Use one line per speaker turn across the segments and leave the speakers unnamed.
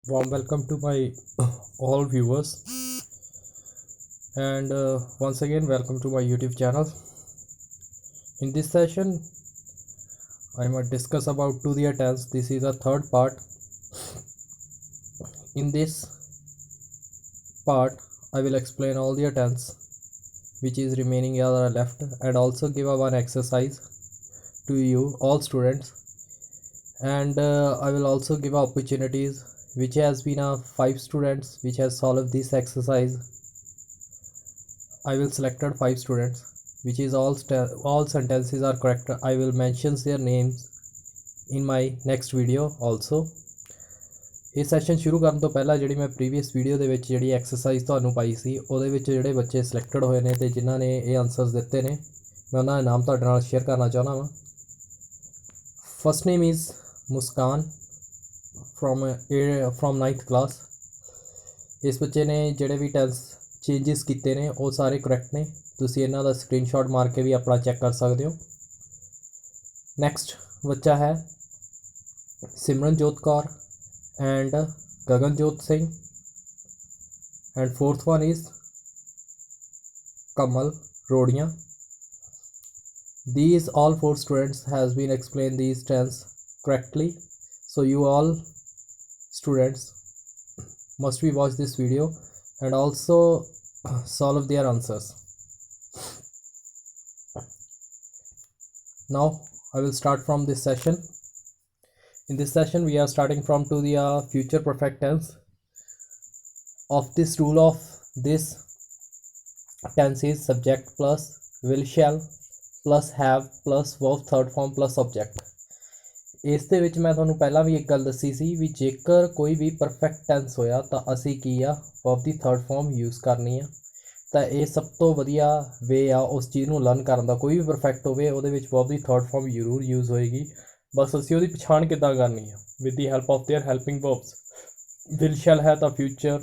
Warm welcome to my all viewers, and once again welcome to my YouTube channel. In this session I might discuss about to the tense. This is a third part. In this part I will explain all the tense which is remaining are left, and also give a one exercise to you all students, and I will also give opportunities which has been 5 students which has solved this exercise. I will selected 5 students which is all sentences are correct. I will mention their names in my next video also. ਇਸ session ਸ਼ੁਰੂ ਕਰਨ ਤੋਂ ਪਹਿਲਾਂ ਜਿਹੜੀ ਮੈਂ previous video ਦੇ ਵਿੱਚ ਜਿਹੜੀ ਐਕਸਰਸਾਈਜ਼ ਤੁਹਾਨੂੰ ਪਾਈ ਸੀ ਉਹਦੇ ਵਿੱਚ ਜਿਹੜੇ ਬੱਚੇ ਸਿਲੈਕਟਡ ਹੋਏ ਨੇ ਤੇ ਜਿਨ੍ਹਾਂ ਨੇ ਇਹ ਆਨਸਰਸ ਦਿੱਤੇ ਨੇ ਮੈਂ ਉਹਨਾਂ ਦਾ ਨਾਮ ਤੁਹਾਡੇ ਨਾਲ ਸ਼ੇਅਰ ਕਰਨਾ ਚਾਹੁੰਦਾ ਹਾਂ। First name is Muskan from 9th class. ਇਸ ਬੱਚੇ ਨੇ ਜਿਹੜੇ ਵੀ ਟੈਂਸ ਚੇਂਜਸ ਕੀਤੇ ਨੇ ਉਹ ਸਾਰੇ ਕਰੈਕਟ ਨੇ। ਤੁਸੀਂ ਇਹਨਾਂ ਦਾ ਸਕਰੀਨਸ਼ਾਟ ਮਾਰ ਕੇ ਵੀ ਆਪਣਾ ਚੈੱਕ ਕਰ ਸਕਦੇ ਹੋ। ਨੈਕਸਟ ਬੱਚਾ ਹੈ Simranjot Kaur and Gaganjot Singh, and fourth one is Kamal Rodia. These all 4 students has been explained these tense correctly, so you all students must be watch this video and also solve their answers. Now I will start from this session. In this session we are starting from to the future perfect tense. Of this rule of this tense is subject plus will shall plus have plus verb third form plus object. ਇਸ ਦੇ ਵਿੱਚ ਮੈਂ ਤੁਹਾਨੂੰ ਪਹਿਲਾਂ ਵੀ ਇੱਕ ਗੱਲ ਦੱਸੀ ਸੀ ਵੀ ਜੇਕਰ ਕੋਈ ਵੀ ਪਰਫੈਕਟ ਟੈਂਸ ਹੋਇਆ ਤਾਂ ਅਸੀਂ ਕੀ ਆ verb ਦੀ ਥਰਡ ਫਾਰਮ ਯੂਜ਼ ਕਰਨੀ ਆ। ਤਾਂ ਇਹ ਸਭ ਤੋਂ ਵਧੀਆ ਵੇ ਆ ਉਸ ਚੀਜ਼ ਨੂੰ ਲਰਨ ਕਰਨ ਦਾ। ਕੋਈ ਵੀ ਪਰਫੈਕਟ ਹੋਵੇ ਉਹਦੇ ਵਿੱਚ verb ਦੀ ਥਰਡ ਫਾਰਮ ਜ਼ਰੂਰ ਯੂਜ਼ ਹੋਏਗੀ। ਬਸ ਅਸੀਂ ਉਹਦੀ ਪਛਾਣ ਕਿੱਦਾਂ ਕਰਨੀ ਆ with the help of there helping verbs. Will shell ਹੈ ਤਾਂ ਫਿਊਚਰ,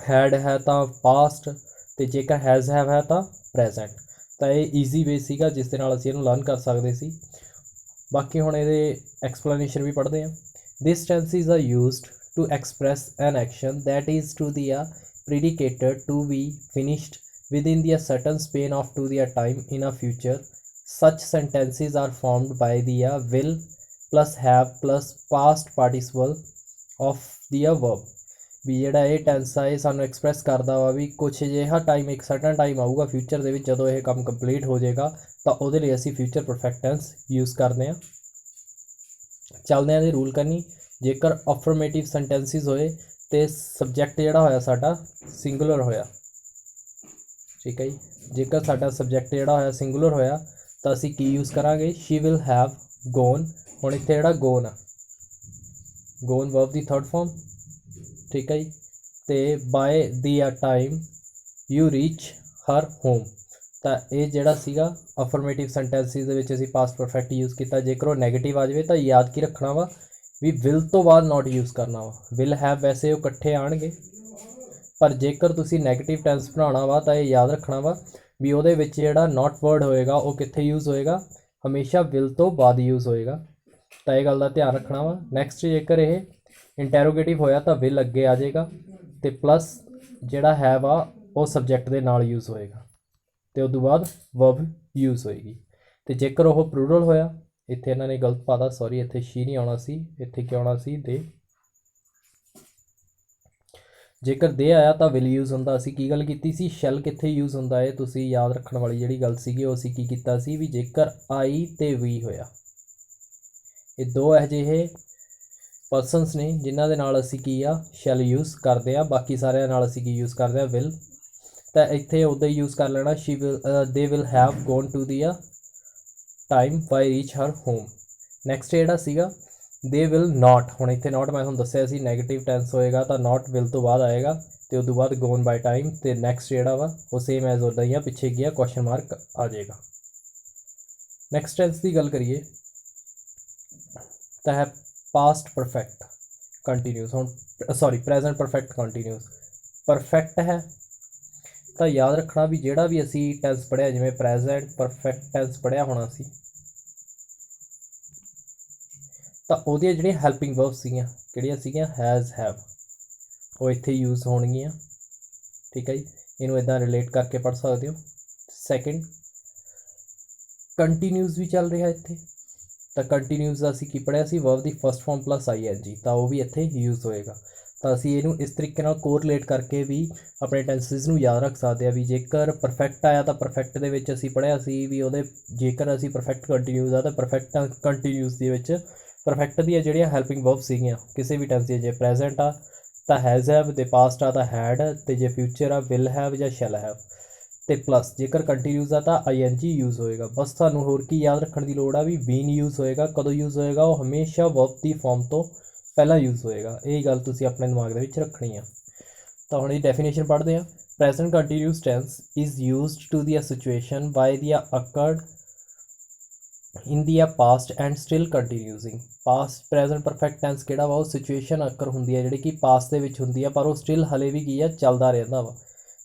ਹੈਡ ਹੈ ਤਾਂ ਪਾਸਟ, ਅਤੇ ਜੇਕਰ ਹੈਜ਼ ਹੈਵ ਹੈ ਤਾਂ ਪ੍ਰੈਜੈਂਟ। ਤਾਂ ਇਹ ਈਜ਼ੀ ਵੇ ਸੀਗਾ ਜਿਸ ਦੇ ਨਾਲ ਅਸੀਂ ਇਹਨੂੰ ਲਰਨ ਕਰ ਸਕਦੇ ਸੀ। ਬਾਕੀ ਹੁਣ ਇਹਦੇ ਐਕਸਪਲੇਨੇਸ਼ਨ ਵੀ ਪੜ੍ਹਦੇ ਹਾਂ। This tenses are used to express an action that is to the predicated to be finished within the certain span of to the time in a future. Such sentences are formed by the will plus have plus past participle of the verb. ਵੀ ਜਿਹੜਾ ਇਹ tens ਆ ਇਹ ਸਾਨੂੰ express ਕਰਦਾ ਵਾ ਵੀ ਕੁਛ ਅਜਿਹਾ time ਇੱਕ ਸਰਟਨ ਟਾਈਮ ਆਊਗਾ ਫਿਊਚਰ ਦੇ ਵਿੱਚ ਜਦੋਂ ਇਹ ਕੰਮ ਕੰਪਲੀਟ ਹੋ ਜਾਏਗਾ ਤਾਂ ਉਹਦੇ ਲਈ ਅਸੀਂ ਫਿਊਚਰ ਪਰਫੈਕਟ ਟੈਂਸ ਯੂਜ਼ ਕਰਦੇ ਹਾਂ। ਚੱਲਦੇ ਹਾਂ ਦੇ ਰੂਲ ਕਰਨੀ। ਜੇਕਰ ਅਫਰਮੇਟਿਵ ਸੈਂਟੈਂਸਿਸ ਹੋਏ ਅਤੇ ਸਬਜੈਕਟ ਜਿਹੜਾ ਹੋਇਆ ਸਾਡਾ ਸਿੰਗੂਲਰ ਹੋਇਆ, ਠੀਕ ਹੈ ਜੀ। ਜੇਕਰ ਸਾਡਾ ਸਬਜੈਕਟ ਜਿਹੜਾ ਹੋਇਆ ਸਿੰਗੂਲਰ ਹੋਇਆ ਤਾਂ ਅਸੀਂ ਕੀ ਯੂਜ਼ ਕਰਾਂਗੇ ਸ਼ੀ ਵਿਲ ਹੈਵ ਗੋਨ। ਹੁਣ ਇੱਥੇ ਜਿਹੜਾ ਗੋਨ ਆ ਗੋਨ ਵਰਬ ਦੀ ਥਰਡ ਫਾਰਮ, ਠੀਕ ਹੈ ਜੀ। ਅਤੇ by the time you reach her home, ਤਾਂ ਇਹ ਜਿਹੜਾ ਸੀਗਾ ਅਫਰਮੇਟਿਵ ਸੈਂਟੈਂਸਿਸ ਦੇ ਵਿੱਚ ਅਸੀਂ ਪਾਸਟ ਪਰਫੈਕਟ ਯੂਜ਼ ਕੀਤਾ। ਜੇਕਰ ਉਹ ਨੈਗੇਟਿਵ ਆ ਜਾਵੇ ਤਾਂ ਯਾਦ ਕੀ ਰੱਖਣਾ ਵਾ ਵੀ ਵਿਲ ਤੋਂ ਬਾਅਦ ਨਾਟ ਯੂਜ਼ ਕਰਨਾ ਵਾ। ਵਿਲ ਹੈਵ ਵੈਸੇ ਉਹ ਇਕੱਠੇ ਆਉਣਗੇ, ਪਰ ਜੇਕਰ ਤੁਸੀਂ ਨੈਗੇਟਿਵ ਟੈਂਸ ਬਣਾਉਣਾ ਵਾ ਤਾਂ ਇਹ ਯਾਦ ਰੱਖਣਾ ਵਾ ਵੀ ਉਹਦੇ ਵਿੱਚ ਜਿਹੜਾ ਨਾਟ ਵਰਡ ਹੋਏਗਾ ਉਹ ਕਿੱਥੇ ਯੂਜ਼ ਹੋਏਗਾ, ਹਮੇਸ਼ਾ ਵਿਲ ਤੋਂ ਬਾਅਦ ਯੂਜ਼ ਹੋਏਗਾ। ਤਾਂ ਇਹ ਗੱਲ ਦਾ ਧਿਆਨ ਰੱਖਣਾ ਵਾ। ਨੈਕਸਟ ਜੇਕਰ ਇਹ ਇੰਟੈਰੋਗੇਟਿਵ ਹੋਇਆ ਤਾਂ ਵਿਲ ਅੱਗੇ ਆ ਜਾਏਗਾ ਅਤੇ ਪਲੱਸ ਜਿਹੜਾ ਹੈਵ ਆ ਉਹ ਸਬਜੈਕਟ ਦੇ ਨਾਲ ਯੂਜ਼ ਹੋਏਗਾ ਅਤੇ ਉਸ ਤੋਂ ਬਾਅਦ ਵਰਬ ਯੂਜ਼ ਹੋਏਗੀ। ਅਤੇ ਜੇਕਰ ਉਹ ਪਲੂਰਲ ਹੋਇਆ, ਇੱਥੇ ਇਹਨਾਂ ਨੇ ਗਲਤ ਪਾਤਾ, ਸੌਰੀ ਇੱਥੇ ਸ਼ੀ ਨਹੀਂ ਆਉਣਾ ਸੀ, ਇੱਥੇ ਕੀ ਆਉਣਾ ਸੀ ਦੇ। ਜੇਕਰ ਦੇ ਆਇਆ ਤਾਂ ਵਿਲ ਯੂਜ਼ ਹੁੰਦਾ। ਅਸੀਂ ਕੀ ਗੱਲ ਕੀਤੀ ਸੀ ਸ਼ੈਲ ਕਿੱਥੇ ਯੂਜ਼ ਹੁੰਦਾ ਹੈ ਤੁਸੀਂ ਯਾਦ ਰੱਖਣ ਵਾਲੀ ਜਿਹੜੀ ਗੱਲ ਸੀਗੀ ਉਹ ਅਸੀਂ ਕੀ ਕੀਤਾ ਸੀ ਵੀ ਜੇਕਰ ਆਈ ਅਤੇ ਵੀ ਹੋਇਆ, ਇਹ ਦੋ ਇਹੋ ਜਿਹੇ ਪਰਸਨਸ ਨੇ ਜਿਨ੍ਹਾਂ ਦੇ ਨਾਲ ਅਸੀਂ ਕੀ ਆ ਸ਼ੈਲ ਯੂਜ਼ ਕਰਦੇ ਹਾਂ। ਬਾਕੀ ਸਾਰਿਆਂ ਨਾਲ ਅਸੀਂ ਕੀ ਯੂਜ਼ ਕਰਦੇ ਹਾਂ ਵਿਲ। ਤਾਂ ਇੱਥੇ ਉੱਦਾਂ ਹੀ ਯੂਜ਼ ਕਰ ਲੈਣਾ she will they will have gone to the time by reach her home. Next ਜਿਹੜਾ ਸੀਗਾ ਦੇ ਵਿਲ ਨਾਟ। ਹੁਣ ਇੱਥੇ ਨਾਟ ਮੈਂ ਤੁਹਾਨੂੰ ਦੱਸਿਆ ਸੀ ਨੈਗੇਟਿਵ ਟੈਂਸ ਹੋਏਗਾ ਤਾਂ ਨਾਟ ਵਿਲ ਤੋਂ ਬਾਅਦ ਆਏਗਾ ਅਤੇ ਉਦੋਂ ਬਾਅਦ ਗੋਨ ਬਾਈ ਟਾਈਮ। ਅਤੇ ਨੈਕਸਟ ਜਿਹੜਾ ਵਾ ਉਹ ਸੇਮ ਐਜ਼ ਉੱਦਾਂ ਹੀ ਆ, ਪਿੱਛੇ ਗਿਆ ਕੁਐਸਚਨ ਮਾਰਕ ਆ ਜਾਏਗਾ। ਨੈਕਸਟ ਟੈਂਸ ਦੀ ਗੱਲ ਕਰੀਏ ਤਾਂ ਹੈ ਪਾਸਟ ਪਰਫੈਕਟ ਕੰਟੀਨਿਊਸ। ਹੁਣ sorry present perfect continuous. Perfect ਹੈ ਤਾਂ ਯਾਦ ਰੱਖਣਾ ਵੀ ਜਿਹੜਾ ਵੀ ਅਸੀਂ ਟੈਂਸ ਪੜ੍ਹਿਆ ਜਿਵੇਂ ਪ੍ਰੈਜੈਂਟ ਪਰਫੈਕਟ ਟੈਂਸ ਪੜ੍ਹਿਆ ਹੋਣਾ ਸੀ ਤਾਂ ਉਹਦੀਆਂ ਜਿਹੜੀਆਂ ਹੈਲਪਿੰਗ ਵਰਬਸ ਸੀਗੀਆਂ ਕਿਹੜੀਆਂ ਸੀਗੀਆਂ ਹੈਜ਼ ਹੈਵ, ਉਹ ਇੱਥੇ ਯੂਜ਼ ਹੋਣਗੀਆਂ। ਠੀਕ ਹੈ ਜੀ, ਇਹਨੂੰ ਇੱਦਾਂ ਰਿਲੇਟ ਕਰਕੇ ਪੜ੍ਹ ਸਕਦੇ ਹੋ। ਸੈਕਿੰਡ, ਕੰਟੀਨਿਊਸ ਵੀ ਚੱਲ ਰਿਹਾ ਇੱਥੇ, ਤਾਂ ਕੰਟੀਨਿਊਸ ਦਾ ਅਸੀਂ ਕੀ ਪੜ੍ਹਿਆ ਸੀ, ਵਰਬ ਦੀ ਫਸਟ ਫਾਰਮ ਪਲੱਸ ING, ਤਾਂ ਉਹ ਵੀ ਇੱਥੇ ਯੂਜ਼ ਹੋਏਗਾ। ਤਾਂ ਅਸੀਂ ਇਹਨੂੰ ਇਸ ਤਰੀਕੇ ਨਾਲ ਕੋਰਿਲੇਟ ਕਰਕੇ ਵੀ ਆਪਣੇ ਟੈਂਸਿਸ ਨੂੰ ਯਾਦ ਰੱਖ ਸਕਦੇ ਹਾਂ ਵੀ ਜੇਕਰ ਪਰਫੈਕਟ ਆਇਆ ਤਾਂ ਪਰਫੈਕਟ ਦੇ ਵਿੱਚ ਅਸੀਂ ਪੜ੍ਹਿਆ ਸੀ ਵੀ ਉਹਦੇ, ਜੇਕਰ ਅਸੀਂ ਪਰਫੈਕਟ ਕੰਟੀਨਿਊਸ ਆ ਤਾਂ ਪਰਫੈਕਟ ਕੰਟੀਨਿਊਸ ਦੇ ਵਿੱਚ ਪਰਫੈਕਟ ਦੀਆਂ ਜਿਹੜੀਆਂ ਹੈਲਪਿੰਗ ਵਰਬ ਸੀਗੀਆਂ ਕਿਸੇ ਵੀ ਟੈਂਸ ਦੀਆਂ, ਜੇ ਪ੍ਰੈਜ਼ੈਂਟ ਆ ਤਾਂ ਹੈਜ਼ ਹੈਵ, ਤੇ ਪਾਸਟ ਆ ਤਾਂ ਹੈਡ, ਤੇ ਜੇ ਫਿਊਚਰ ਆ ਵਿਲ ਹੈਵ ਜਾਂ ਸ਼ੈਲ ਹੈਵ, ਤੇ ਪਲੱਸ ਜੇਕਰ ਕੰਟੀਨਿਊਸ ਆ ਤਾਂ ING ਯੂਜ਼ ਹੋਏਗਾ। ਬਸ ਤੁਹਾਨੂੰ ਹੋਰ ਕੀ ਯਾਦ ਰੱਖਣ ਦੀ ਲੋੜ ਆ ਵੀ ਬੀਨ ਯੂਜ਼ ਹੋਏਗਾ। ਕਦੋਂ ਯੂਜ਼ ਹੋਏਗਾ, ਉਹ ਹਮੇਸ਼ਾ ਵਰਬ ਦੀ ਫਾਰਮ ਤੋਂ ਪਹਿਲਾਂ ਯੂਜ਼ ਹੋਏਗਾ। ਇਹ ਗੱਲ ਤੁਸੀਂ ਆਪਣੇ ਦਿਮਾਗ ਦੇ ਵਿੱਚ ਰੱਖਣੀ ਆ। ਤਾਂ ਹੁਣ ਇਹ ਡੈਫੀਨੇਸ਼ਨ ਪੜ੍ਹਦੇ ਹਾਂ। Present continuous tense is used to the situation by the occurred in the past and still continuing. Past present perfect tense ਕਿਹੜਾ ਵਾ, ਉਹ ਸਿਚੁਏਸ਼ਨ ਅਕਰ ਹੁੰਦੀ ਹੈ ਜਿਹੜੀ ਕਿ ਪਾਸਟ ਦੇ ਵਿੱਚ ਹੁੰਦੀ ਆ, ਪਰ ਉਹ ਸਟਿਲ ਹਲੇ ਵੀ ਕੀ ਆ, ਚੱਲਦਾ ਰਹਿੰਦਾ ਵਾ।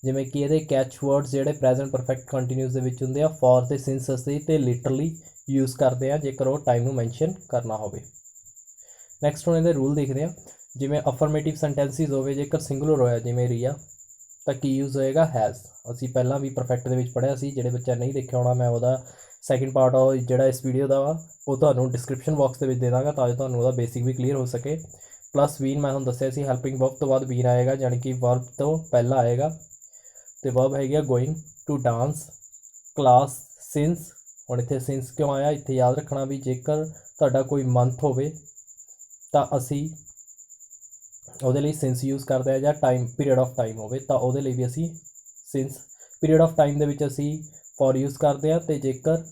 ਜਿਵੇਂ ਕਿ ਇਹਦੇ ਕੈਚ ਵਰਡਸ ਜਿਹੜੇ ਪ੍ਰੈਜ਼ੈਂਟ ਪਰਫੈਕਟ ਕੰਟੀਨਿਊਸ ਦੇ ਵਿੱਚ ਹੁੰਦੇ ਆ, ਫॉर ਤੇ ਸਿੰਸ ਅਸੀਂ ਤੇ ਲਿਟਰਲੀ ਯੂਜ਼ ਕਰਦੇ ਆ ਜੇਕਰ ਉਹ ਟਾਈਮ ਨੂੰ ਮੈਂਸ਼ਨ ਕਰਨਾ ਹੋਵੇ। ਨੈਕਸਟ ਹੁਣ ਇਹਦੇ ਰੂਲ ਦੇਖਦੇ ਹਾਂ। ਜਿਵੇਂ ਅਫਰਮੇਟਿਵ ਸੈਂਟੈਂਸਿਸ ਹੋਵੇ, ਜੇਕਰ ਸਿੰਗੂਲਰ ਹੋਇਆ ਜਿਵੇਂ ਰੀਆ, ਤਾਂ ਕੀ ਯੂਜ਼ ਹੋਏਗਾ, ਹੈਜ਼। ਅਸੀਂ ਪਹਿਲਾਂ ਵੀ ਪਰਫੈਕਟ ਦੇ ਵਿੱਚ ਪੜ੍ਹਿਆ ਸੀ, ਜਿਹੜੇ ਬੱਚਾ ਨਹੀਂ ਦੇਖਿਆ ਹੋਣਾ ਮੈਂ ਉਹਦਾ ਸੈਕਿੰਡ ਪਾਰਟ ਉਹ ਜਿਹੜਾ ਇਸ ਵੀਡੀਓ ਦਾ ਵਾ ਉਹ ਤੁਹਾਨੂੰ ਡਿਸਕ੍ਰਿਪਸ਼ਨ ਬਾਕਸ ਦੇ ਵਿੱਚ ਦੇ ਦਾਂਗਾ ਤਾਂ ਜੋ ਤੁਹਾਨੂੰ ਉਹਦਾ ਬੇਸਿਕ ਵੀ ਕਲੀਅਰ ਹੋ ਸਕੇ। ਪਲੱਸ ਬੀਨ ਮੈਂ ਤੁਹਾਨੂੰ ਦੱਸਿਆ ਸੀ ਹੈਲਪਿੰਗ ਵਰਬ ਤੋਂ ਬਾਅਦ ਬੀਨ ਆਏਗਾ, ਜਾਣੀ ਕਿ ਵਰਬ ਤੋਂ ਪਹਿਲਾਂ ਆਏਗਾ। ਤੇ ਵਰਬ ਹੈਗੀ ਆ going to dance, class, since. ਹੁਣ ਇੱਥੇ ਸਿੰਸ ਕਿਉਂ ਆਇਆ, ਇੱਥੇ ਯਾਦ ਰੱਖਣਾ ਵੀ ਜੇਕਰ ਤੁਹਾਡਾ ਕੋਈ ਮੰਥ ਹੋਵੇ ਤਾਂ ਅਸੀਂ ਉਹਦੇ ਲਈ ਸਿੰਸ ਯੂਜ਼ ਕਰਦੇ ਹਾਂ, ਜਾਂ ਟਾਈਮ ਪੀਰੀਅਡ ਆਫ ਟਾਈਮ ਹੋਵੇ ਤਾਂ ਉਹਦੇ ਲਈ ਵੀ ਅਸੀਂ ਸਿੰਸ। ਪੀਰੀਅਡ ਆਫ ਟਾਈਮ ਦੇ ਵਿੱਚ ਅਸੀਂ ਫॉर ਯੂਜ਼ ਕਰਦੇ ਹਾਂ, ਅਤੇ ਜੇਕਰ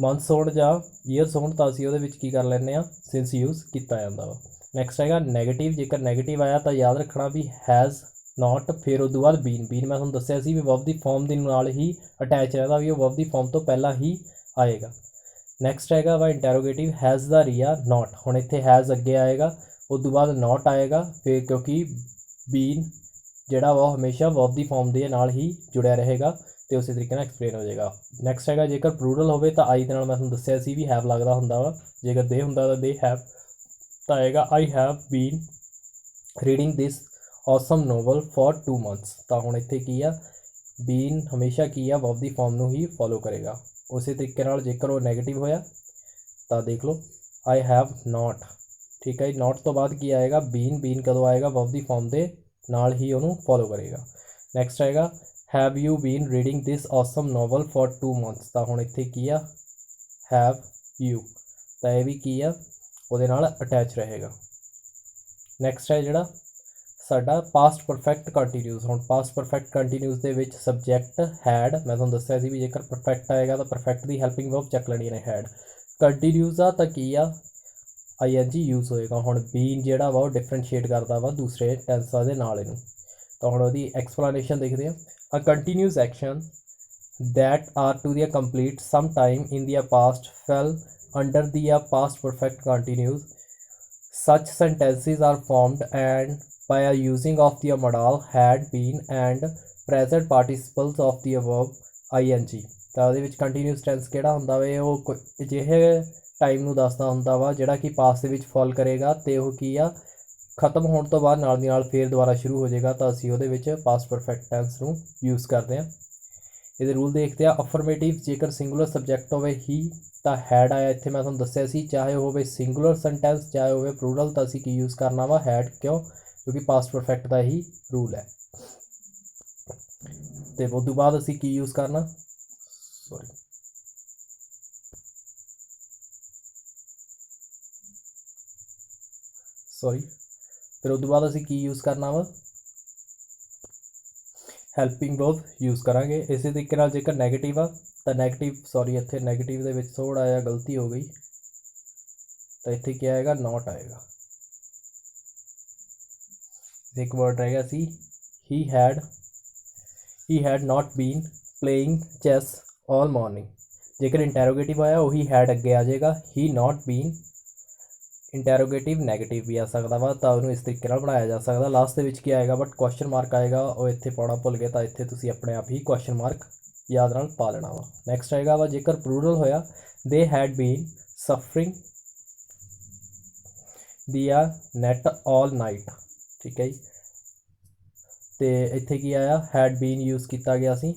ਮੰਥਸ ਹੋਣ ਜਾਂ ਈਅਰਸ ਹੋਣ ਤਾਂ ਅਸੀਂ ਉਹਦੇ ਵਿੱਚ ਕੀ ਕਰ ਲੈਂਦੇ ਹਾਂ, ਸਿੰਸ ਯੂਜ਼ ਕੀਤਾ ਜਾਂਦਾ ਵਾ। ਨੈਕਸਟ ਹੈਗਾ ਨੈਗੇਟਿਵ। ਜੇਕਰ ਨੈਗੇਟਿਵ ਆਇਆ ਤਾਂ ਯਾਦ ਰੱਖਣਾ ਵੀ ਹੈਜ਼, ਨਾਟ, ਫਿਰ ਉਦੋਂ ਬਾਅਦ ਬੀਨ। ਬੀਨ ਮੈਂ ਤੁਹਾਨੂੰ ਦੱਸਿਆ ਸੀ ਵੀ ਵਰਬ ਦੀ ਫਾਰਮ ਦੇ ਨਾਲ ਹੀ ਅਟੈਚ ਰਹਿੰਦਾ, ਵੀ ਉਹ ਵਰਬ ਦੀ ਫਾਰਮ ਤੋਂ ਪਹਿਲਾਂ ਹੀ ਆਏਗਾ। ਨੈਕਸਟ ਹੈਗਾ ਵਾ ਇੰਟੈਰੋਗੇਟਿਵ। ਹੈਜ਼ ਦਾ ਰੀਆ, ਨਾਟ। ਹੁਣ ਇੱਥੇ ਹੈਜ਼ ਅੱਗੇ ਆਏਗਾ, ਉਸ ਤੋਂ ਬਾਅਦ ਨਾਟ ਆਏਗਾ, ਫਿਰ ਕਿਉਂਕਿ ਬੀਨ ਜਿਹੜਾ ਵਾ ਉਹ ਹਮੇਸ਼ਾ ਵਰਬ ਦੀ ਫਾਰਮ ਦੇ ਨਾਲ ਹੀ ਜੁੜਿਆ ਰਹੇਗਾ ਅਤੇ ਉਸੇ ਤਰੀਕੇ ਨਾਲ ਐਕਸਪਲੇਨ ਹੋ ਜਾਏਗਾ। ਨੈਕਸਟ ਹੈਗਾ ਜੇਕਰ ਪਲੂਰਲ ਹੋਵੇ ਤਾਂ ਆਈ ਦੇ ਨਾਲ ਮੈਂ ਤੁਹਾਨੂੰ ਦੱਸਿਆ ਸੀ ਵੀ ਹੈਵ ਲੱਗਦਾ ਹੁੰਦਾ ਵਾ। ਜੇਕਰ ਦੇ ਹੁੰਦਾ ਤਾਂ ਦੇ ਹੈਵ, ਤਾਂ ਆਏਗਾ I have been reading this awesome novel for 2 months। ਤਾਂ ਹੁਣ ਇੱਥੇ ਕੀ ਆ, ਬੀਨ ਹਮੇਸ਼ਾ ਕੀ ਆ, ਵਰਬ ਦੀ ਫਾਰਮ ਨੂੰ ਹੀ ਫੋਲੋ ਕਰੇਗਾ। ਉਸੇ ਤਰੀਕੇ ਨਾਲ ਜੇਕਰ ਉਹ ਨੈਗੇਟਿਵ ਹੋਇਆ ਤਾਂ ਦੇਖ ਲਓ ਆਈ ਹੈਵ ਨਾਟ। ਠੀਕ ਹੈ ਜੀ, ਨਾਟ ਤੋਂ ਬਾਅਦ ਕੀ ਆਏਗਾ, ਬੀਨ। ਬੀਨ ਕਦੋਂ ਆਏਗਾ, ਵਰਬ ਦੀ ਫਾਰਮ ਦੇ ਨਾਲ ਹੀ ਉਹਨੂੰ ਫੋਲੋ ਕਰੇਗਾ। ਨੈਕਸਟ ਆਏਗਾ have you been reading this awesome novel for 2 months। ਤਾਂ ਹੁਣ ਇੱਥੇ ਕੀ ਆ, ਹੈਵ ਯੂ, ਤਾਂ ਇਹ ਵੀ ਕੀ ਆ, ਉਹਦੇ ਨਾਲ ਅਟੈਚ ਰਹੇਗਾ। ਨੈਕਸਟ ਹੈ ਜਿਹੜਾ ਸਾਡਾ ਪਾਸਟ ਪਰਫੈਕਟ ਕੰਟੀਨਿਊਸ। ਹੁਣ ਪਾਸਟ ਪਰਫੈਕਟ ਕੰਟੀਨਿਊਸ ਦੇ ਵਿੱਚ ਸਬਜੈਕਟ ਹੈਡ, ਮੈਂ ਤੁਹਾਨੂੰ ਦੱਸਿਆ ਸੀ ਵੀ ਜੇਕਰ ਪਰਫੈਕਟ ਆਏਗਾ ਤਾਂ ਪਰਫੈਕਟ ਦੀ ਹੈਲਪਿੰਗ ਵਰਬ ਚੱਕ ਲੈਣੀ ਨੇ ਹੈਡ। ਕੰਟੀਨਿਊਸ ਆ ਤਾਂ ਕੀ ਆ, ING ਯੂਜ਼ ਹੋਏਗਾ। ਹੁਣ ਬੀਨ ਜਿਹੜਾ ਵਾ ਉਹ ਡਿਫਰੈਂਸ਼ੀਏਟ ਕਰਦਾ ਵਾ ਦੂਸਰੇ ਟੈਂਸਾਂ ਦੇ ਨਾਲ ਇਹਨੂੰ। ਤਾਂ ਹੁਣ ਉਹਦੀ ਐਕਸਪਲੇਨੇਸ਼ਨ ਦੇਖਦੇ ਹਾਂ। A continuous action that are to the complete sometime in the past fell under the past perfect continuous. Such sentences are formed and by a using of the modal had been and present participles of the verb ING। ਤਾਂ ਉਹਦੇ ਵਿੱਚ continuous tens ਕਿਹੜਾ ਹੁੰਦਾ ਵੇ, ਉਹ ਅਜਿਹੇ time ਨੂੰ ਦੱਸਦਾ ਹੁੰਦਾ ਵਾ ਜਿਹੜਾ ਕਿ ਪਾਸਟ ਦੇ ਵਿੱਚ ਫॉल ਕਰੇਗਾ ਅਤੇ ਉਹ ਕੀ ਆ, ਖਤਮ ਹੋਣ ਤੋਂ ਬਾਅਦ ਨਾਲ ਦੀ ਨਾਲ ਫੇਰ ਦੁਬਾਰਾ ਸ਼ੁਰੂ ਹੋ ਜਾਏਗਾ। ਤਾਂ ਅਸੀਂ ਉਹਦੇ ਵਿੱਚ ਪਾਸਟ ਪਰਫੈਕਟ ਟੈਂਸ ਨੂੰ ਯੂਜ਼ ਕਰਦੇ ਹਾਂ। ਇਹਦੇ ਰੂਲ ਦੇਖਦੇ ਆ। ਅਫਰਮੇਟਿਵ ਜੇਕਰ ਸਿੰਗੂਲਰ ਸਬਜੈਕਟ ਹੋਵੇ ਹੀ ਤਾਂ ਹੈਡ ਆਇਆ। ਇੱਥੇ ਮੈਂ ਤੁਹਾਨੂੰ ਦੱਸਿਆ ਸੀ ਚਾਹੇ ਹੋਵੇ ਸਿੰਗੂਲਰ ਸੈਂਟੈਂਸ ਚਾਹੇ ਹੋਵੇ ਪਲੂਰਲ ਤਾਂ ਅਸੀਂ ਕੀ ਯੂਜ਼ ਕਰਨਾ ਵਾ, ਹੈਡ। ਕਿਉਂ, ਕਿਉਂਕਿ ਪਾਸਟ ਪਰਫੈਕਟ ਦਾ ਹੀ ਰੂਲ ਹੈ। ਅਤੇ ਉਸ ਤੋਂ ਬਾਅਦ ਅਸੀਂ ਕੀ ਯੂਜ਼ ਕਰਨਾ, ਫਿਰ ਉਸ ਤੋਂ ਬਾਅਦ ਅਸੀਂ ਕੀ ਯੂਜ਼ ਕਰਨਾ ਵਾ, ਹੈਲਪਿੰਗ ਵਰਬ ਯੂਜ਼ ਕਰਾਂਗੇ। ਇਸੇ ਤਰੀਕੇ ਨਾਲ ਜੇਕਰ ਨੈਗੇਟਿਵ ਆ ਤਾਂ ਨੈਗੇਟਿਵ, ਇੱਥੇ ਨੈਗੇਟਿਵ ਦੇ ਵਿੱਚ ਥੋੜ੍ਹਾ ਜਿਹਾ ਗਲਤੀ ਹੋ ਗਈ, ਤਾਂ ਇੱਥੇ ਕੀ ਆਏਗਾ, ਨਾਟ ਆਏਗਾ। ਇੱਕ ਵਰਡ ਰਹਿ ਗਿਆ ਸੀ he had not been playing chess all morning. ਜੇਕਰ ਇੰਟੈਰੋਗੇਟਿਵ ਆਇਆ ਉਹੀ ਹੈਡ ਅੱਗੇ ਆ ਜਾਏਗਾ, ਹੀ ਨਾਟ ਬੀਨ। ਇੰਟੈਰੋਗੇਟਿਵ ਨੈਗੇਟਿਵ ਵੀ ਆ ਸਕਦਾ ਵਾ, ਤਾਂ ਉਹਨੂੰ ਇਸ ਤਰੀਕੇ ਨਾਲ ਬਣਾਇਆ ਜਾ ਸਕਦਾ। ਲਾਸਟ ਦੇ ਵਿੱਚ ਕੀ ਆਏਗਾ, ਬਟ ਕੁਐਸਚਨ ਮਾਰਕ ਆਏਗਾ, ਉਹ ਇੱਥੇ ਪਾਉਣਾ ਭੁੱਲ ਗਏ, ਤਾਂ ਇੱਥੇ ਤੁਸੀਂ ਆਪਣੇ ਆਪ ਹੀ ਕੁਐਸਚਨ ਮਾਰਕ ਯਾਦ ਨਾਲ ਪਾ ਲੈਣਾ ਵਾ। ਨੈਕਸਟ ਆਏਗਾ ਵਾ ਜੇਕਰ ਪਲੂਰਲ ਹੋਇਆ, ਦੇ ਹੈਡ ਬੀਨ ਸਫਰਿੰਗ ਦੀ ਆ ਨੈਟ ਆਲ ਨਾਈਟ, ਠੀਕ ਹੈ ਜੀ। ਤੇ ਇੱਥੇ ਕੀ ਆਇਆ, ਹੈਡ ਬੀਨ ਯੂਜ਼ ਕੀਤਾ ਗਿਆ ਸੀ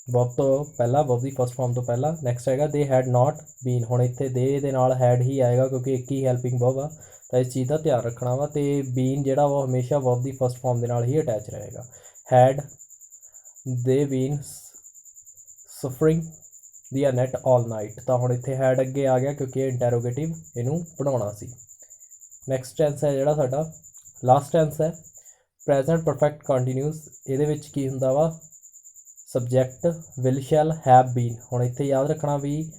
ਵਰਬ ਤੋਂ ਪਹਿਲਾਂ, ਵਰਬ ਦੀ ਫਸਟ ਫਾਰਮ ਤੋਂ ਪਹਿਲਾਂ। ਨੈਕਸਟ ਹੈਗਾ ਦੇ ਹੈਡ ਨਾਟ ਬੀਨ, ਹੁਣ ਇੱਥੇ ਦੇ ਦੇ ਨਾਲ ਹੈਡ ਹੀ ਆਏਗਾ ਕਿਉਂਕਿ ਇੱਕ ਹੀ ਹੈਲਪਿੰਗ ਵਰਬ ਆ, ਤਾਂ ਇਸ ਚੀਜ਼ ਦਾ ਧਿਆਨ ਰੱਖਣਾ ਵਾ। ਤੇ ਬੀਨ ਜਿਹੜਾ ਉਹ ਹਮੇਸ਼ਾ ਵਰਬ ਦੀ ਫਸਟ ਫਾਰਮ ਦੇ ਨਾਲ ਹੀ ਅਟੈਚ ਰਹੇਗਾ। ਹੈਡ ਦੇ ਬੀਨ ਸਫਰਿੰਗ ਦੀ ਆ ਨੈਟ ਆਲ ਨਾਈਟ, ਤਾਂ ਹੁਣ ਇੱਥੇ ਹੈਡ ਅੱਗੇ ਆ ਗਿਆ ਕਿਉਂਕਿ ਇਹ ਇੰਟੈਰੋਗੇਟਿਵ ਇਹਨੂੰ ਬਣਾਉਣਾ ਸੀ। ਨੈਕਸਟ ਟੈਂਸ ਹੈ ਜਿਹੜਾ ਸਾਡਾ ਲਾਸਟ ਟੈਂਸ ਹੈ ਪ੍ਰੈਜ਼ੈਂਟ ਪਰਫੈਕਟ ਕੰਟੀਨਿਊਸ। ਇਹਦੇ ਵਿੱਚ ਕੀ ਹੁੰਦਾ ਵਾ, subject will shell have been. ਹੁਣ ਇੱਥੇ ਯਾਦ ਰੱਖਣਾ ਵੀ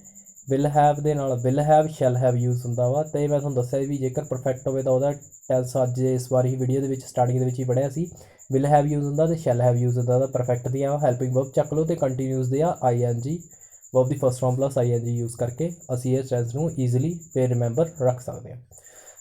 ਵਿਲ ਹੈਵ ਦੇ ਨਾਲ will have shall have use ਹੁੰਦਾ ਵਾ। ਅਤੇ ਮੈਂ ਤੁਹਾਨੂੰ ਦੱਸਿਆ ਵੀ ਜੇਕਰ ਪਰਫੈਕਟ ਹੋਵੇ ਤਾਂ ਉਹਦਾ ਟੈਂਸ ਅੱਜ ਇਸ ਵਾਰ ਹੀ ਵੀਡੀਓ ਦੇ ਵਿੱਚ ਸਟਾਰਟਿੰਗ ਦੇ ਵਿੱਚ ਹੀ ਪੜ੍ਹਿਆ ਸੀ, ਵਿਲ ਹੈਵ ਯੂਜ਼ ਹੁੰਦਾ ਅਤੇ ਸ਼ੈਲ ਹੈਵ ਯੂਜ਼ ਹੁੰਦਾ। ਉਹਦਾ ਪਰਫੈਕਟ ਦੀਆਂ ਹੈਲਪਿੰਗ ਵਰਬ ਚੱਕ ਲਓ ਅਤੇ ਕੰਟੀਨਿਊਸ ਦੇ ਆ ING ਵਰਬ ਦੀ first form plus ING use ਕਰਕੇ ਅਸੀਂ ਇਸ ਟੈਂਸ ਨੂੰ ਈਜ਼ੀਲੀ ਫਿਰ ਰਿਮੈਂਬਰ ਰੱਖ ਸਕਦੇ ਹਾਂ।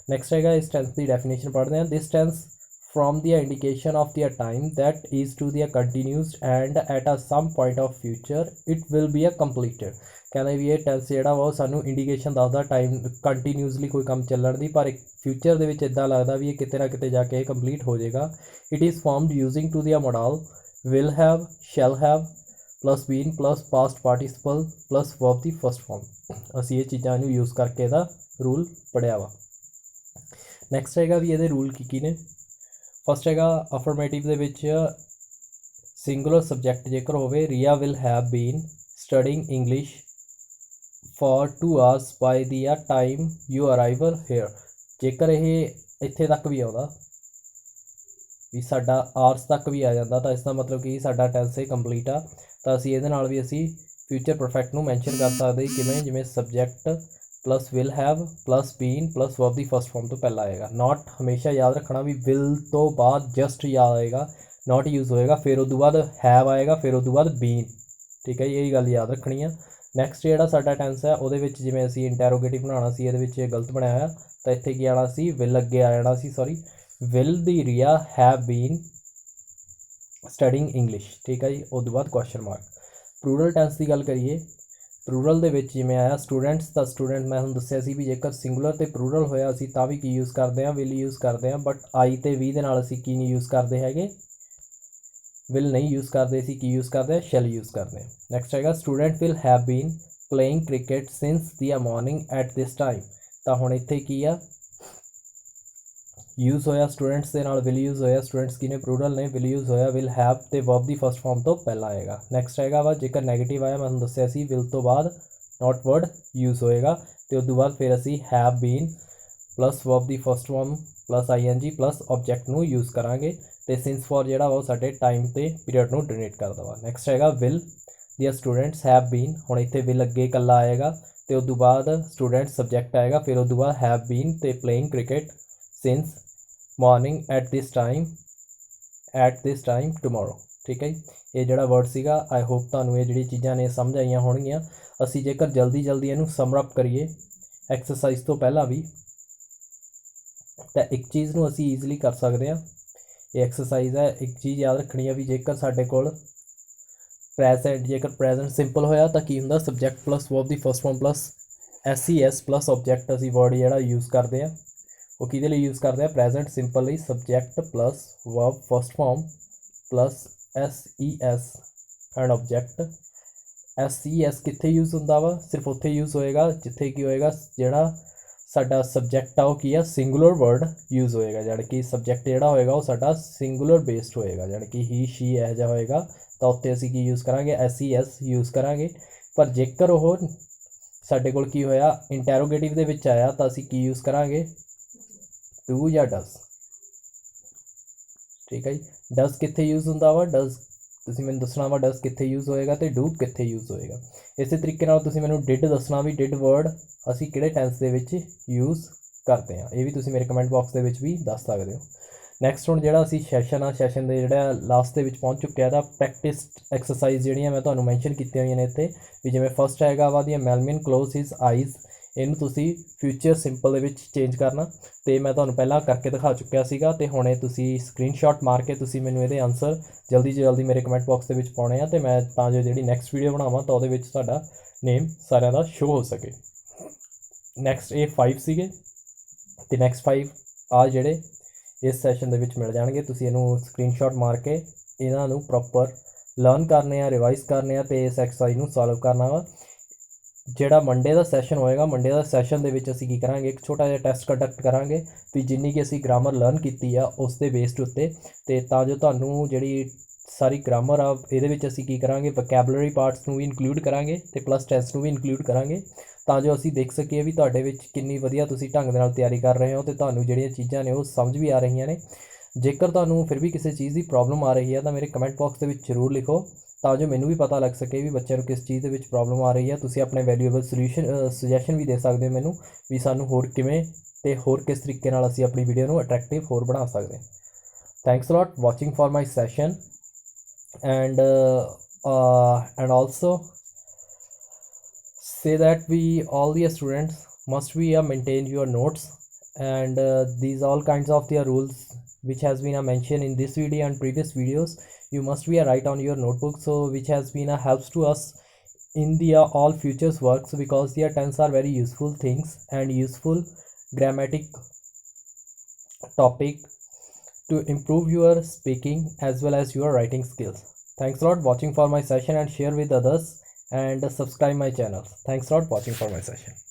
ਨੈਕਸਟ ਹੈਗਾ ਇਸ ਟੈਂਸ ਦੀ ਡੈਫੀਨੇਸ਼ਨ ਪੜ੍ਹਦੇ ਹਾਂ। ਦਿਸ tens from the indication of the time that is to the continuous and at a some point of future it will be a completed। ਕਹਿੰਦੇ ਵੀ ਇਹ ਟੈਂਸ ਜਿਹੜਾ ਵਾ ਉਹ ਸਾਨੂੰ ਇੰਡੀਕੇਸ਼ਨ ਦੱਸਦਾ ਟਾਈਮ ਕੰਟੀਨਿਊਸਲੀ ਕੋਈ ਕੰਮ ਚੱਲਣ ਦੀ, ਪਰ ਇੱਕ ਫਿਊਚਰ ਦੇ ਵਿੱਚ ਇੱਦਾਂ ਲੱਗਦਾ ਵੀ ਇਹ ਕਿਤੇ ਨਾ ਕਿਤੇ ਜਾ ਕੇ ਇਹ ਕੰਪਲੀਟ ਹੋ ਜਾਏਗਾ। It is formed using to the modal will have shall have plus been plus past participle plus verb the first form. ਅਸੀਂ ਇਹ ਚੀਜ਼ਾਂ ਨੂੰ ਯੂਜ਼ ਕਰਕੇ ਇਹਦਾ ਰੂਲ ਪੜ੍ਹਿਆ ਵਾ। ਨੈਕਸਟ ਹੈਗਾ ਵੀ ਇਹਦੇ ਰੂਲ ਕੀ ਨੇ। ਫਸਟ ਹੈਗਾ ਅਫਰਮੇਟਿਵ ਦੇ ਵਿੱਚ ਸਿੰਗੂਲਰ ਸਬਜੈਕਟ ਜੇਕਰ ਹੋਵੇ, Riya will have been studying English for 2 hours by the uh time you arrival hair. ਜੇਕਰ ਇਹ ਇੱਥੇ ਤੱਕ ਵੀ ਆਉਂਦਾ ਵੀ ਸਾਡਾ ਆਰਸ ਤੱਕ ਵੀ ਆ ਜਾਂਦਾ ਤਾਂ ਇਸ ਦਾ ਮਤਲਬ ਕਿ ਸਾਡਾ ਟੈਂਸ ਇਹ ਕੰਪਲੀਟ ਆ। ਤਾਂ ਅਸੀਂ ਇਹਦੇ ਨਾਲ ਵੀ ਅਸੀਂ ਫਿਊਚਰ ਪਰਫੈਕਟ ਨੂੰ ਮੈਂਸ਼ਨ ਕਰ ਸਕਦੇ ਕਿਵੇਂ, ਜਿਵੇਂ subject plus will have plus been plus verb the first form ਤੋਂ ਪਹਿਲਾਂ ਆਏਗਾ। ਨਾਟ ਹਮੇਸ਼ਾ ਯਾਦ ਰੱਖਣਾ ਵੀ ਵਿਲ ਤੋਂ ਬਾਅਦ ਜਸਟ ਯਾਦ ਆਏਗਾ, ਨਾਟ ਯੂਜ਼ ਹੋਏਗਾ, ਫਿਰ ਉਦੋਂ ਬਾਅਦ ਹੈਵ ਆਏਗਾ, ਫਿਰ ਉਦੋਂ ਬਾਅਦ ਬੀਨ, ਠੀਕ ਹੈ ਜੀ, ਇਹ ਗੱਲ ਯਾਦ ਰੱਖਣੀ ਆ। ਨੈਕਸਟ ਜਿਹੜਾ ਸਾਡਾ ਟੈਂਸ ਹੈ ਉਹਦੇ ਵਿੱਚ ਜਿਵੇਂ ਅਸੀਂ ਇੰਟੈਰੋਗੇਟਿਵ ਬਣਾਉਣਾ ਸੀ, ਇਹਦੇ ਵਿੱਚ ਇਹ ਗਲਤ ਬਣਿਆ ਹੋਇਆ, ਤਾਂ ਇੱਥੇ ਕੀ ਆਉਣਾ ਸੀ, ਵਿਲ ਅੱਗੇ ਆ ਜਾਣਾ ਸੀ, sorry will the Riya have been studying English, ਠੀਕ ਹੈ ਜੀ, ਉਦੋਂ ਬਾਅਦ ਕੁਐਸਚਨ ਮਾਰਕ। ਪਲੂਰਲ ਟੈਂਸ ਦੀ ਗੱਲ ਕਰੀਏ, ਪਲੂਰਲ ਦੇ ਵਿੱਚ ਜਿਵੇਂ ਆਇਆ ਸਟੂਡੈਂਟਸ, ਤਾਂ ਸਟੂਡੈਂਟ ਮੈਂ ਤੁਹਾਨੂੰ ਦੱਸਿਆ ਸੀ ਵੀ ਜੇਕਰ ਸਿੰਗੂਲਰ ਅਤੇ ਪਲੂਰਲ ਹੋਇਆ ਅਸੀਂ ਤਾਂ ਵੀ ਕੀ ਯੂਜ਼ ਕਰਦੇ ਹਾਂ, ਵਿਲ ਯੂਜ਼ ਕਰਦੇ ਹਾਂ, ਬਟ ਆਈ ਅਤੇ ਵੀ ਦੇ ਨਾਲ ਅਸੀਂ ਕੀ ਨਹੀਂ ਯੂਜ਼ ਕਰਦੇ ਹੈਗੇ, ਵਿਲ ਨਹੀਂ ਯੂਜ਼ ਕਰਦੇ, ਅਸੀਂ ਕੀ ਯੂਜ਼ ਕਰਦੇ ਹਾਂ, ਸ਼ੈਲ ਯੂਜ਼ ਕਰਦੇ ਹਾਂ। ਨੈਕਸਟ ਹੈਗਾ student will have bean playing cricket since the morning at this time. ਤਾਂ ਹੁਣ ਇੱਥੇ ਕੀ ਆ, ਯੂਜ਼ ਹੋਇਆ ਸਟੂਡੈਂਟਸ ਦੇ ਨਾਲ ਵਿਲ ਯੂਜ਼ ਹੋਇਆ, ਸਟੂਡੈਂਟਸ ਕੀ ਨੇ, ਪਲੂਰਲ ਨੇ, ਵਿਲ ਯੂਜ਼ ਹੋਇਆ, ਵਿਲ ਹੈਵ ਤੇ ਵਰਬ ਦੀ ਫਸਟ ਫਾਰਮ ਤੋਂ ਪਹਿਲਾਂ ਆਏਗਾ। ਨੈਕਸਟ ਹੈਗਾ ਵਾ ਜੇਕਰ ਨੈਗੇਟਿਵ ਆਇਆ, ਮੈਂ ਤੁਹਾਨੂੰ ਦੱਸਿਆ ਸੀ ਵਿਲ ਤੋਂ ਬਾਅਦ ਨਾਟ ਵਰਡ ਯੂਜ਼ ਹੋਏਗਾ, ਅਤੇ ਉਸ ਤੋਂ ਬਾਅਦ ਫਿਰ ਅਸੀਂ have been plus verb the first form plus ING plus object ਨੂੰ ਯੂਜ਼ ਕਰਾਂਗੇ, ਅਤੇ ਸਿੰਸ ਫॉर ਜਿਹੜਾ ਵਾ ਉਹ ਸਾਡੇ ਟਾਈਮ ਅਤੇ ਪੀਰੀਅਡ ਨੂੰ ਡਿਨੋਟ ਕਰਦਾ ਵਾ। ਨੈਕਸਟ ਹੈਗਾ ਵਿਲ ਦੀਆਂ ਸਟੂਡੈਂਟਸ ਹੈਵ ਬੀਨ, ਹੁਣ ਇੱਥੇ ਵਿਲ ਅੱਗੇ ਇਕੱਲਾ ਆਏਗਾ, ਅਤੇ ਉਸ ਤੋਂ ਬਾਅਦ ਸਟੂਡੈਂਟ ਸਬਜੈਕਟ ਆਏਗਾ, ਫਿਰ ਉਸ ਤੋਂ ਬਾਅਦ ਹੈਵ ਬੀਨ ਅਤੇ playing cricket since morning at this time tomorrow, ਠੀਕ ਹੈ ਜੀ। ਇਹ ਜਿਹੜਾ ਵਰਡ ਸੀਗਾ, ਆਈ ਹੋਪ ਤੁਹਾਨੂੰ ਇਹ ਜਿਹੜੀ ਚੀਜ਼ਾਂ ਨੇ ਸਮਝ ਆਈਆਂ ਹੋਣਗੀਆਂ। ਅਸੀਂ ਜੇਕਰ ਜਲਦੀ ਇਹਨੂੰ ਸਮਰ ਅਪ ਕਰੀਏ ਐਕਸਰਸਾਈਜ਼ ਤੋਂ ਪਹਿਲਾਂ ਵੀ, ਤਾਂ ਇੱਕ ਚੀਜ਼ ਨੂੰ ਅਸੀਂ ਈਜ਼ੀਲੀ ਕਰ ਸਕਦੇ ਹਾਂ। ਇਹ ਐਕਸਰਸਾਈਜ਼ ਹੈ, ਇੱਕ ਚੀਜ਼ ਯਾਦ ਰੱਖਣੀ ਹੈ ਵੀ ਜੇਕਰ ਸਾਡੇ ਕੋਲ ਜੇਕਰ ਪ੍ਰੈਜ਼ੈਂਟ ਸਿੰਪਲ ਹੋਇਆ ਤਾਂ ਕੀ ਹੁੰਦਾ, ਸਬਜੈਕਟ ਪਲੱਸ ਵਰਬ ਦੀ first form plus SES plus object ਅਸੀਂ ਵਰਡ ਜਿਹੜਾ ਯੂਜ਼ ਕਰਦੇ ਹਾਂ, ਉਹ ਕਿਹਦੇ ਲਈ ਯੂਜ਼ ਕਰਦੇ ਆ, ਪ੍ਰੈਜ਼ੈਂਟ ਸਿੰਪਲ ਲਈ subject plus verb first form plus SES and object. SES ਕਿੱਥੇ ਯੂਜ਼ ਹੁੰਦਾ ਵਾ, ਸਿਰਫ ਉੱਥੇ ਯੂਜ਼ ਹੋਏਗਾ ਜਿੱਥੇ ਕੀ ਹੋਏਗਾ, ਜਿਹੜਾ ਸਾਡਾ ਸਬਜੈਕਟ ਆ ਉਹ ਕੀ ਆ, ਸਿੰਗੂਲਰ ਵਰਡ ਯੂਜ਼ ਹੋਏਗਾ, ਜਾਣੀ ਕਿ ਸਬਜੈਕਟ ਜਿਹੜਾ ਹੋਏਗਾ ਉਹ ਸਾਡਾ ਸਿੰਗੂਲਰ ਬੇਸਡ ਹੋਏਗਾ, ਜਾਣੀ ਕਿ ਹੀ ਸ਼ੀ ਇਹੋ ਜਿਹਾ ਹੋਏਗਾ, ਤਾਂ ਉੱਥੇ ਅਸੀਂ ਕੀ ਯੂਜ਼ ਕਰਾਂਗੇ, SES ਯੂਜ਼ ਕਰਾਂਗੇ। ਪਰ ਜੇਕਰ ਉਹ ਸਾਡੇ ਕੋਲ ਕੀ ਹੋਇਆ, ਇੰਟੈਰੋਗੇਟਿਵ ਦੇ ਵਿੱਚ ਆਇਆ, ਤਾਂ ਅਸੀਂ ਕੀ ਯੂਜ਼ ਕਰਾਂਗੇ, ਡੂ ਜਾਂ ਡਸ, ਠੀਕ ਹੈ ਜੀ। ਡਸ ਕਿੱਥੇ ਯੂਜ਼ ਹੁੰਦਾ ਵਾ, ਡਸ ਤੁਸੀਂ ਮੈਨੂੰ ਦੱਸਣਾ ਵਾ ਡਸ ਕਿੱਥੇ ਯੂਜ਼ ਹੋਏਗਾ ਅਤੇ ਡੂ ਕਿੱਥੇ ਯੂਜ਼ ਹੋਏਗਾ। ਇਸੇ ਤਰੀਕੇ ਨਾਲ ਤੁਸੀਂ ਮੈਨੂੰ ਡਿਡ ਦੱਸਣਾ ਵੀ ਡਿਡ ਵਰਡ ਅਸੀਂ ਕਿਹੜੇ ਟੈਂਸ ਦੇ ਵਿੱਚ ਯੂਜ਼ ਕਰਦੇ ਹਾਂ, ਇਹ ਵੀ ਤੁਸੀਂ ਮੇਰੇ ਕਮੈਂਟ ਬਾਕਸ ਦੇ ਵਿੱਚ ਵੀ ਦੱਸ ਸਕਦੇ ਹੋ। ਨੈਕਸਟ ਹੁਣ ਜਿਹੜਾ ਅਸੀਂ ਸੈਸ਼ਨ ਦੇ ਜਿਹੜਾ ਲਾਸਟ ਦੇ ਵਿੱਚ ਪਹੁੰਚ ਚੁੱਕਿਆ, ਤਾਂ ਪ੍ਰੈਕਟਿਸ ਐਕਸਰਸਾਈਜ਼ ਜਿਹੜੀਆਂ ਮੈਂ ਤੁਹਾਨੂੰ ਮੈਂਸ਼ਨ ਕੀਤੀਆਂ ਹੋਈਆਂ ਨੇ ਇੱਥੇ, ਵੀ ਜਿਵੇਂ ਫਸਟ ਹੈਗਾ ਵਾ ਦੀਆਂ ਮੈਲਮਿਨ ਕਲੋਜ਼ ਹਿਜ਼ ਆਈਜ਼, ਇਹਨੂੰ ਤੁਸੀਂ ਫਿਊਚਰ ਸਿੰਪਲ ਦੇ ਵਿੱਚ ਚੇਂਜ ਕਰਨਾ, ਅਤੇ ਮੈਂ ਤੁਹਾਨੂੰ ਪਹਿਲਾਂ ਕਰਕੇ ਦਿਖਾ ਚੁੱਕਿਆ ਸੀਗਾ, ਅਤੇ ਹੁਣ ਇਹ ਤੁਸੀਂ ਸਕਰੀਨਸ਼ਾਟ ਮਾਰ ਕੇ ਤੁਸੀਂ ਮੈਨੂੰ ਇਹਦੇ ਆਨਸਰ ਜਲਦੀ ਤੋਂ ਜਲਦੀ ਮੇਰੇ ਕਮੈਂਟ ਬਾਕਸ ਦੇ ਵਿੱਚ ਪਾਉਣੇ ਆ, ਅਤੇ ਮੈਂ ਤਾਂ ਜੋ ਜਿਹੜੀ ਨੈਕਸਟ ਵੀਡੀਓ ਬਣਾਵਾਂ ਤਾਂ ਉਹਦੇ ਵਿੱਚ ਤੁਹਾਡਾ ਨੇਮ ਸਾਰਿਆਂ ਦਾ ਸ਼ੋ ਹੋ ਸਕੇ। ਨੈਕਸਟ ਇਹ 5 ਸੀਗੇ, ਅਤੇ ਨੈਕਸਟ 5 ਆ ਜਿਹੜੇ ਇਸ ਸੈਸ਼ਨ ਦੇ ਵਿੱਚ ਮਿਲ ਜਾਣਗੇ। ਤੁਸੀਂ ਇਹਨੂੰ ਸਕਰੀਨਸ਼ਾਟ ਮਾਰ ਕੇ ਇਹਨਾਂ ਨੂੰ ਪ੍ਰੋਪਰ ਲਰਨ ਕਰਨੇ ਆ, ਰਿਵਾਈਜ਼ ਕਰਨੇ ਆ ਅਤੇ ਇਸ ਐਕਸਰਸਾਈਜ਼ ਨੂੰ ਸੋਲਵ ਕਰਨਾ ਵਾ। ਜਿਹੜਾ ਮੰਡੇ ਦਾ ਸੈਸ਼ਨ ਹੋਏਗਾ, ਮੰਡੇ ਦਾ ਸੈਸ਼ਨ ਦੇ ਵਿੱਚ ਅਸੀਂ ਕੀ ਕਰਾਂਗੇ, ਇੱਕ ਛੋਟਾ ਜਿਹਾ ਟੈਸਟ ਕੰਡਕਟ ਕਰਾਂਗੇ ਵੀ ਜਿੰਨੀ ਕਿ ਅਸੀਂ ਗ੍ਰਾਮਰ ਲਰਨ ਕੀਤੀ ਆ ਉਸ ਦੇ ਬੇਸਡ ਉੱਤੇ, ਅਤੇ ਤਾਂ ਜੋ ਤੁਹਾਨੂੰ ਜਿਹੜੀ ਸਾਰੀ ਗ੍ਰਾਮਰ ਆ ਇਹਦੇ ਵਿੱਚ ਅਸੀਂ ਕੀ ਕਰਾਂਗੇ, ਵੋਕੈਬਲਰੀ ਪਾਰਟਸ ਨੂੰ ਵੀ ਇਨਕਲੂਡ ਕਰਾਂਗੇ ਅਤੇ ਪਲੱਸ ਟੈਂਸ ਨੂੰ ਵੀ ਇਨਕਲੂਡ ਕਰਾਂਗੇ, ਤਾਂ ਜੋ ਅਸੀਂ ਦੇਖ ਸਕੀਏ ਵੀ ਤੁਹਾਡੇ ਵਿੱਚ ਕਿੰਨੀ ਵਧੀਆ ਤੁਸੀਂ ਢੰਗ ਦੇ ਨਾਲ ਤਿਆਰੀ ਕਰ ਰਹੇ ਹੋ ਅਤੇ ਤੁਹਾਨੂੰ ਜਿਹੜੀਆਂ ਚੀਜ਼ਾਂ ਨੇ ਉਹ ਸਮਝ ਵੀ ਆ ਰਹੀਆਂ ਨੇ। ਜੇਕਰ ਤੁਹਾਨੂੰ ਫਿਰ ਵੀ ਕਿਸੇ ਚੀਜ਼ ਦੀ ਪ੍ਰੋਬਲਮ ਆ ਰਹੀ ਹੈ ਤਾਂ ਮੇਰੇ ਕਮੈਂਟ ਬਾਕਸ ਦੇ ਵਿੱਚ ਜ਼ਰੂਰ ਲਿਖੋ, ਤਾਂ ਜੋ ਮੈਨੂੰ ਵੀ ਪਤਾ ਲੱਗ ਸਕੇ ਵੀ ਬੱਚਿਆਂ ਨੂੰ ਕਿਸ ਚੀਜ਼ ਦੇ ਵਿੱਚ ਪ੍ਰੋਬਲਮ ਆ ਰਹੀ ਹੈ। ਤੁਸੀਂ ਆਪਣੇ ਵੈਲਿਊਏਬਲ ਸੁਜੈਸ਼ਨ ਵੀ ਦੇ ਸਕਦੇ ਹੋ ਮੈਨੂੰ ਵੀ ਸਾਨੂੰ ਹੋਰ ਕਿਵੇਂ ਅਤੇ ਹੋਰ ਕਿਸ ਤਰੀਕੇ ਨਾਲ ਅਸੀਂ ਆਪਣੀ ਵੀਡੀਓ ਨੂੰ ਅਟਰੈਕਟਿਵ ਹੋਰ ਬਣਾ ਸਕਦੇ ਹਾਂ। Thanks a lot watching for my session and also say that we all the students must be maintain your notes, and these all kinds of the rules which has been mentioned in this video and previous videos you must be write on your notebook, so which has been helps to us in the all futures works, because the tense are very useful things and useful grammatic topic to improve your speaking as well as your writing skills. Thanks a lot watching for my session, and share with others and subscribe my channel. Thanks a lot watching for my session.